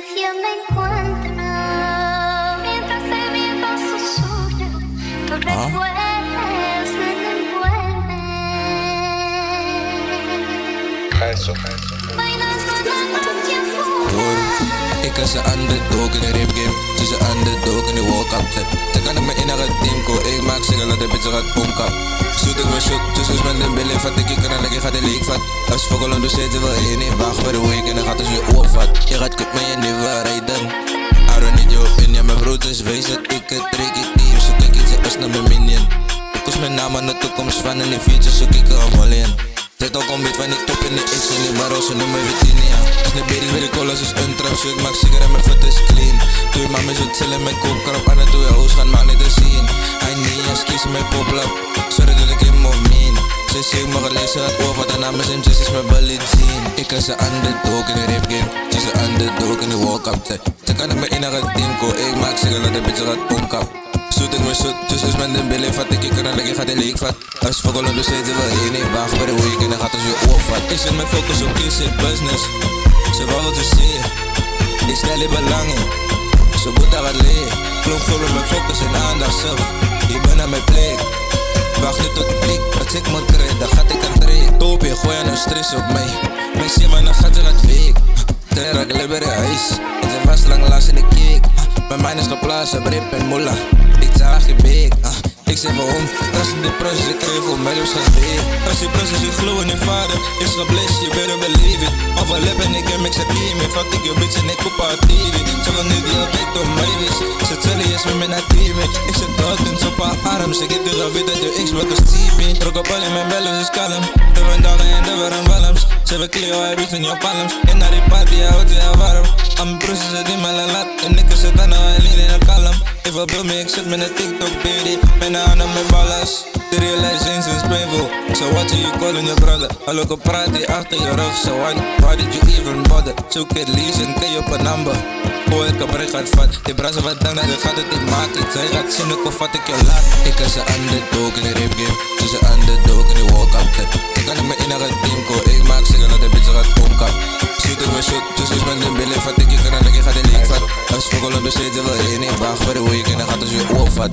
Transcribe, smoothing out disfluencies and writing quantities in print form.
ausencia me encuentro mientras el viento susurra por recuerdos me envuelve. Bailando en la noche oscura. Ik was een underdog in de rap game. Ze is een underdog in de walk-up tip. Ze kan ik me in haar team ko. Ik maak zeker dat de bitch gaat pomka. Shoot ik me shoot, dus is mijn den billen vat. Ik kan alleen gaat de leek vat. Als vogel onder zitten we in een wacht bij de week. En dan gaat het weer opvat. Je gaat kip met je nieuwe rijden. I don't need your opinion. Mijn brood is wees dat ik het trek ik team. Zoek ik iets als naar mijn minion. Ik koos mijn naam aan de toekomst van in de future. Zoek ik er al in. Dit ook om van die top in de X en die barrels en noem me Virginia. Snap je die colas is een trap, zo ik maak zeker en mijn voet is clean. Doe je mama zo chillen met koopkrap aan het doe je hoes gaan maar niet te zien. Hij niet eens kiezen met poplap, sorry dat ik hem op meen. Ze zegt me gelezen het over, de naam is hem, ze is mijn ballet zien. Ik was een underdog in de rap game, ze is een underdog in de walk-up tip. Ze kan ik me in haar team ko, ik maak zeker dat de bitch gaat pomkap. Shoot ik me shoot, dus is mijn den billen vat. Ik kan alleen gaat de leek vat. Als vogel onder zitten we in een wacht bij de week. En dan gaat het weer opvat. Ik zet mijn focus op kies in business. Ze wou wat ze zien. Ik stel je belang in. Zo moet dat wat leer. Klonk vol op mijn focus en aandacht zelf. Ik ben aan mijn plek. Wacht niet tot ik piek. Als ik moet krijgen, dan gaat ik aan trek. Top je, gooi aan stress op mij. Mijn zie maar dan gaat ze het week. Terra, ik lever in huis. En ze was lang last in de keek. Mijn mind is geplaatst op rip en molla. Ik zag je beek. Ik zeg waarom, dat is de proces, ik kreeg voor mij dus geen beek. Als die proces, je geloof in je vader, is geblest, je better believe it. Overlap en ik heb mix het team, ik vat ik je bitch en ik koop haar TV. Ze wil nu die altijd op mij wees, ze tellen je met mijn team. Ik zet buitens op haar arm, ze geeft er weer dat je Xbox is TV. Druk op al in mijn bellen, is kalm. We van dagen en de waren walms. Ze hebben Cleo, hij biedt in je palms. En naar die party, hij houdt je warm. Aan mijn proces, het in mijn lat. En ik zet dan nou alleen in een kalm. If I build me, ik zit met een TikTok baby. Mijn hand aan mijn ballas. The realization is painful. So what are you calling your brother? Al ook op praat die achter je rug. So why did you even bother? Zoek het lease en kan je op een number. Oh, ik heb gaat vat. Die brazen wat dan, dan gaat het niet maken. Zij gaat zien ook of wat ik je laat. Ik was een underdog in de rap game. Ze is een underdog in de walk-up tip. Ik kan ik me in haar team ko. Ik maak zeker dat de bitch gaat pomkap. Shoot ik me shoot, dus is mijn den billen vat. Ik kan alleen gaat de leek vat. Als vogel onder zitten we in een wacht bij de week. En dan gaat het weer opvat.